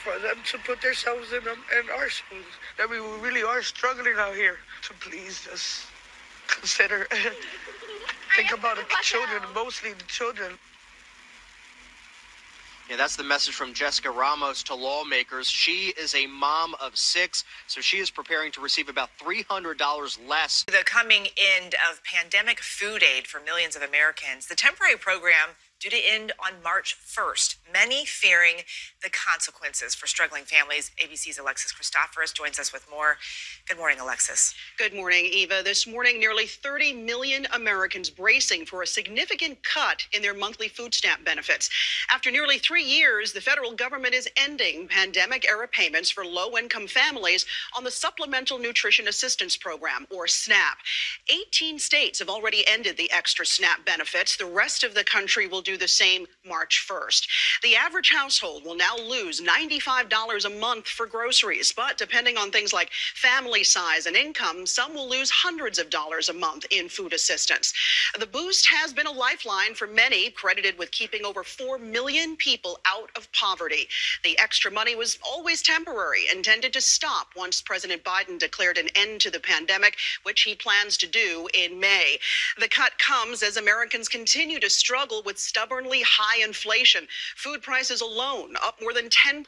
for them to put themselves in them and our shoes. That we really are struggling out here. To please just consider, think about the children, mostly the children. Yeah, that's the message from Jessica Ramos to lawmakers. She is a mom of 6, so she is preparing to receive about $300 less. The coming end of pandemic food aid for millions of Americans. The temporary program due to end on March 1st. Many fearing the consequences for struggling families. ABC's Alexis Christoforous joins us with more. Good morning, Alexis. Good morning, Eva. This morning, nearly 30 million Americans bracing for a significant cut in their monthly food stamp benefits. After nearly 3 years, the federal government is ending pandemic-era payments for low-income families on the Supplemental Nutrition Assistance Program, or SNAP. 18 states have already ended the extra SNAP benefits. The rest of the country will do the same March 1st. The average household will now lose $95 a month for groceries, but depending on things like family size and income, some will lose hundreds of dollars a month in food assistance. The boost has been a lifeline for many, credited with keeping over 4 million people out of poverty. The extra money was always temporary, intended to stop once President Biden declared an end to the pandemic, which he plans to do in May. The cut comes as Americans continue to struggle with stubbornly high inflation. Food prices alone up more than 10%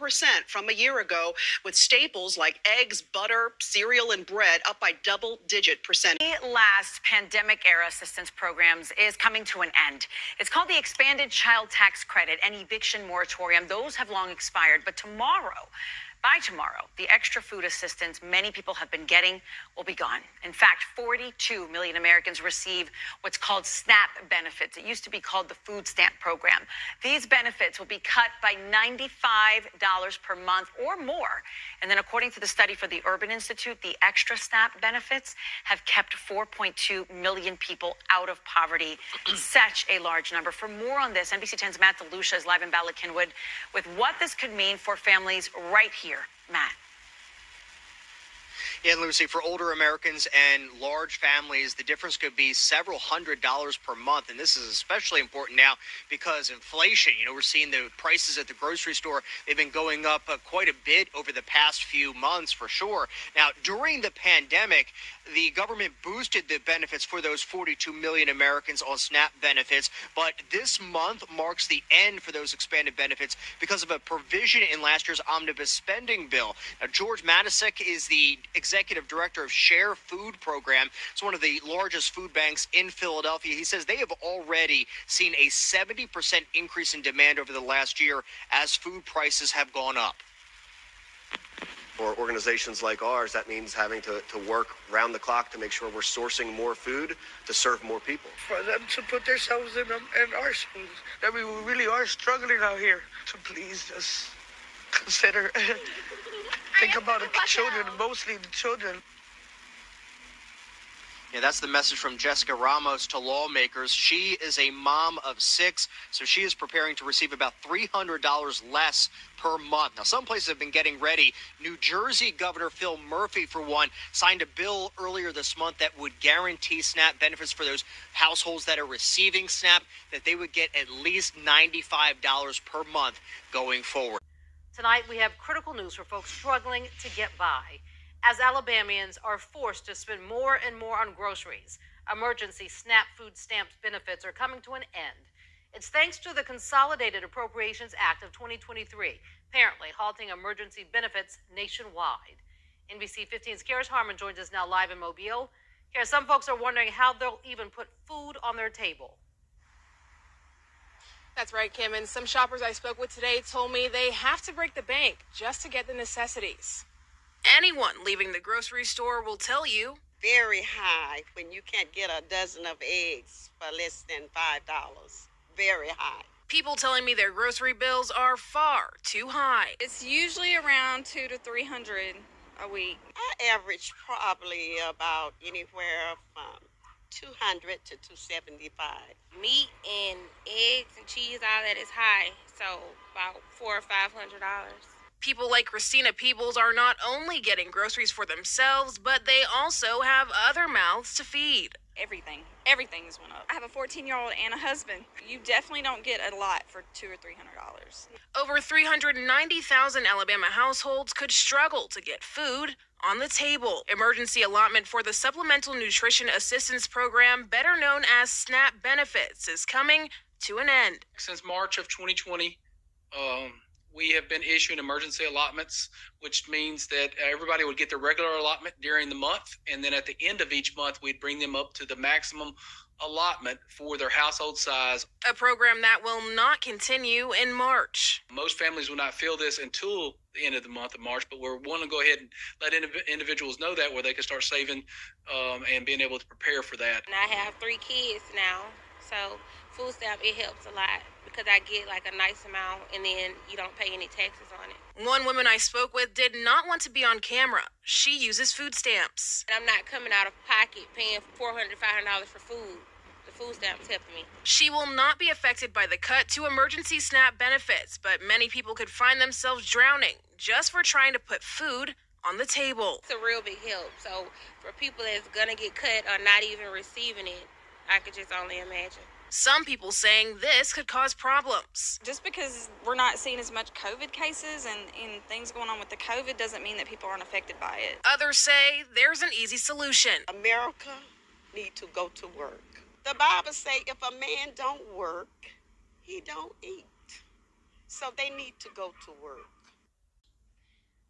from a year ago, with staples like eggs, butter, cereal, and bread up by double-digit percent. The last pandemic-era assistance programs is coming to an end. It's called the Expanded Child Tax Credit and Eviction Moratorium. Those have long expired, but by tomorrow, the extra food assistance many people have been getting will be gone. In fact, 42 million Americans receive what's called SNAP benefits. It used to be called the Food Stamp Program. These benefits will be cut by $95 per month or more. And then according to the study for the Urban Institute, the extra SNAP benefits have kept 4.2 million people out of poverty. Such a large number. For more on this, NBC 10's Matt DeLucia is live in Bala Cynwyd with what this could mean for families right here. Matt. Yeah, Lucy, for older Americans and large families, the difference could be several $100s per month. And this is especially important now because inflation, we're seeing the prices at the grocery store. They've been going up quite a bit over the past few months, for sure. Now, during the pandemic, the government boosted the benefits for those 42 million Americans on SNAP benefits. But this month marks the end for those expanded benefits because of a provision in last year's omnibus spending bill. Now, George Matisek is the executive director of Share Food Program. It's one of the largest food banks in Philadelphia. He says they have already seen a 70% increase in demand over the last year as food prices have gone up. For organizations like ours, that means having to work round the clock to make sure we're sourcing more food to serve more people. For them to put themselves in them and our shoes. That we really are struggling out here. To please just consider, think about the children, mostly the children. Yeah, that's the message from Jessica Ramos to lawmakers. She is a mom of 6, so she is preparing to receive about $300 less per month. Now, some places have been getting ready. New Jersey Governor Phil Murphy, for one, signed a bill earlier this month that would guarantee SNAP benefits for those households that are receiving SNAP, that they would get at least $95 per month going forward. Tonight, we have critical news for folks struggling to get by. As Alabamians are forced to spend more and more on groceries, emergency SNAP food stamps benefits are coming to an end. It's thanks to the Consolidated Appropriations Act of 2023, apparently halting emergency benefits nationwide. NBC 15's Karis Harmon joins us now live in Mobile. Karis, some folks are wondering how they'll even put food on their table. That's right, Kim, and some shoppers I spoke with today told me they have to break the bank just to get the necessities. Anyone leaving the grocery store will tell you. Very high when you can't get a dozen of eggs for less than $5. Very high. People telling me their grocery bills are far too high. It's usually around $200 to $300 a week. I average probably about anywhere from $200 to $275. Meat and eggs and cheese, all that is high, so about $400 or $500. People like Christina Peebles are not only getting groceries for themselves, but they also have other mouths to feed. Everything has went up. I have a 14-year-old and a husband. You definitely don't get a lot for $200 or $300. Over 390,000 Alabama households could struggle to get food on the table. Emergency allotment for the Supplemental Nutrition Assistance Program, better known as SNAP benefits, is coming to an end. Since March of 2020, we have been issuing emergency allotments, which means that everybody would get their regular allotment during the month, and then at the end of each month, we'd bring them up to the maximum allotment for their household size. A program that will not continue in March. Most families will not feel this until the end of the month of March, but we're wanting to go ahead and let individuals know that, where they can start saving and being able to prepare for that. And I have 3 kids now, so food stamp, it helps a lot because I get like a nice amount and then you don't pay any taxes on it. One woman I spoke with did not want to be on camera. She uses food stamps. And I'm not coming out of pocket paying $400, $500 for food. The food stamps helping me. She will not be affected by the cut to emergency SNAP benefits, but many people could find themselves drowning just for trying to put food on the table. It's a real big help. So for people that's gonna get cut or not even receiving it, I could just only imagine. Some people saying this could cause problems. Just because we're not seeing as much COVID cases and things going on with the COVID doesn't mean that people aren't affected by it. Others say there's an easy solution. America need to go to work. The Bible say if a man don't work, he don't eat. So they need to go to work.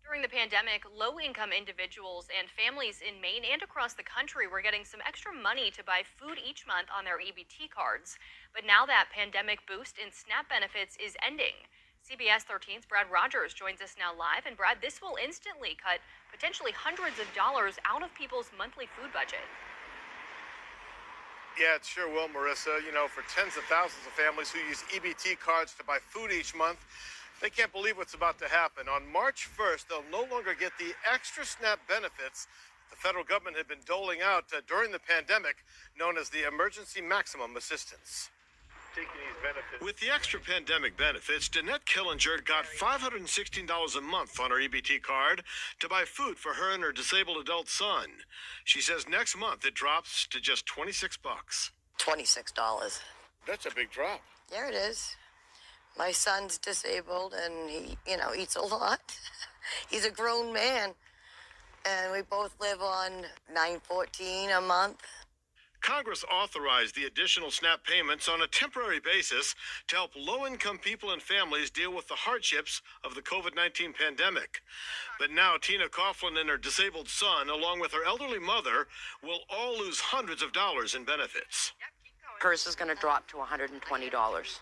During the pandemic, low-income individuals and families in Maine and across the country were getting some extra money to buy food each month on their EBT cards. But now that pandemic boost in SNAP benefits is ending. CBS 13's Brad Rogers joins us now live. And Brad, this will instantly cut potentially hundreds of dollars out of people's monthly food budget. Yeah, it sure will, Marissa. You know, for tens of thousands of families who use EBT cards to buy food each month, they can't believe what's about to happen. On March 1st, they'll no longer get the extra SNAP benefits the federal government had been doling out during the pandemic, known as the Emergency Maximum Assistance. With the extra pandemic benefits, Danette Killinger got $516 a month on her EBT card to buy food for her and her disabled adult son. She says next month it drops to just $26. $26. That's a big drop. Yeah, it is. My son's disabled and he, eats a lot. He's a grown man. And we both live on $9.14 a month. Congress authorized the additional SNAP payments on a temporary basis to help low-income people and families deal with the hardships of the COVID-19 pandemic. But now Tina Coughlin and her disabled son, along with her elderly mother, will all lose hundreds of dollars in benefits. Hers is going to drop to $120.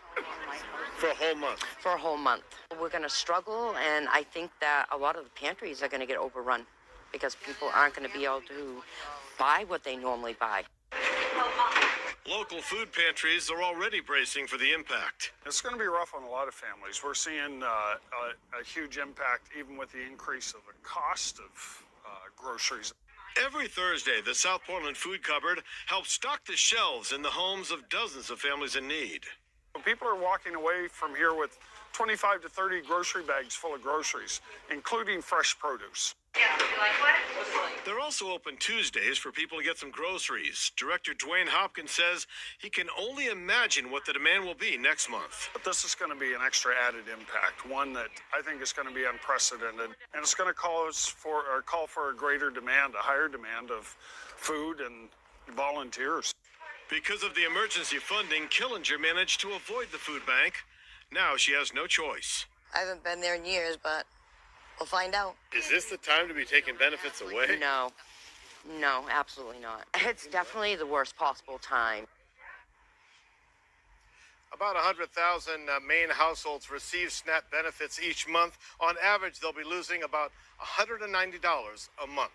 For a whole month? For a whole month. We're going to struggle, and I think that a lot of the pantries are going to get overrun because people aren't going to be able to buy what they normally buy. Local food pantries are already bracing for the impact. It's going to be rough on a lot of families. We're seeing a huge impact even with the increase of the cost of groceries. Every Thursday, the South Portland Food Cupboard helps stock the shelves in the homes of dozens of families in need. People are walking away from here with 25 to 30 grocery bags full of groceries, including fresh produce. They're also open Tuesdays for people to get some groceries. Director Dwayne Hopkins says he can only imagine what the demand will be next month. But this is going to be an extra added impact, one that I think is going to be unprecedented, and it's going to call for a greater demand, a higher demand of food and volunteers. Because of the emergency funding, Killinger managed to avoid the food bank. Now she has no choice. I haven't been there in years, but we'll find out. Is this the time to be taking benefits away? No, absolutely not. It's definitely the worst possible time. About 100,000 Maine households receive SNAP benefits each month. On average, they'll be losing about $190 a month.